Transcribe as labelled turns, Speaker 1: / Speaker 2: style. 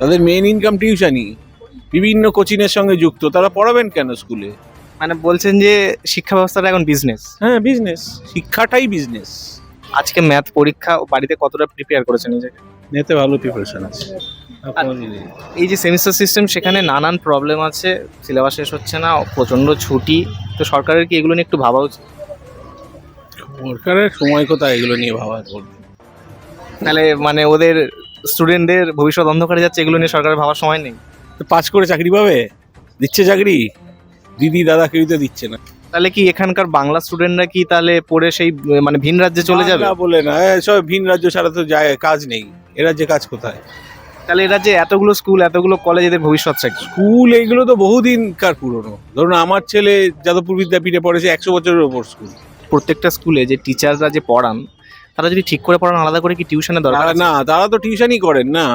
Speaker 1: তাদের main income টিউশনই, বিভিন্ন কোচিংয়ের সঙ্গে যুক্ত। তারা পড়াবেন কেন স্কুলে?
Speaker 2: মানে বলছেন যে শিক্ষা ব্যবস্থাটা এখন বিজনেস।
Speaker 1: হ্যাঁ, বিজনেস, শিক্ষাটাই বিজনেস।
Speaker 2: আজকে ম্যাথ পরীক্ষা ও বাড়িতে কতটা প্রিপেয়ার করেছেন নিজেকে?
Speaker 1: এতে ভালো প্রিপারেশন আছে।
Speaker 2: এই যে সেমিস্টার সিস্টেম, সেখানে নানান প্রবলেম আছে, সিলেবাস শেষ হচ্ছে না, প্রচণ্ড ছুটি, তো সরকারের কি এগুলো নিয়ে একটু ভাবা উচিত?
Speaker 1: সরকারের সময় কোথায় এগুলো নিয়ে ভাবার করবে?
Speaker 2: তাহলে মানে ওদের স্টুডেন্টদের ভবিষ্যৎ অন্ধকারে যাচ্ছে, এগুলো নিয়ে সরকারের ভাবার সময় নেই?
Speaker 1: তো পাস করে চাকরি পাবে? দিচ্ছে চাকরি? দিদি দাদা কেউই তো দিচ্ছে না।
Speaker 2: তাহলে কি এখানকার বাংলা স্টুডেন্টরা কি তাহলে পড়ে সেই মানে ভিন রাজ্যে চলে যাবে?
Speaker 1: না বলে না, সব ভিন রাজ্য ছাড়া তো যায়, কাজ নেই। এ রাজ্যে কাজ কোথায়?
Speaker 2: তাহলে এরা যে এতগুলো স্কুল, এতগুলো কলেজ, এদের ভবিষ্যৎটা কি?
Speaker 1: স্কুল এইগুলো তো বহুদিনকার পুরনো। ধরুন আমার ছেলে যাদবপুর বিদ্যাপীঠে পড়েছে, 100 বছরের ওপর স্কুল।
Speaker 2: প্রত্যেকটা স্কুলে যে টিচাররা যে পড়ান, তারা যদি ঠিক করে পড়ান, আলাদা করে কি টিউশনের দরকার আছে?
Speaker 1: না, তারা তো টিউশনই করেন না।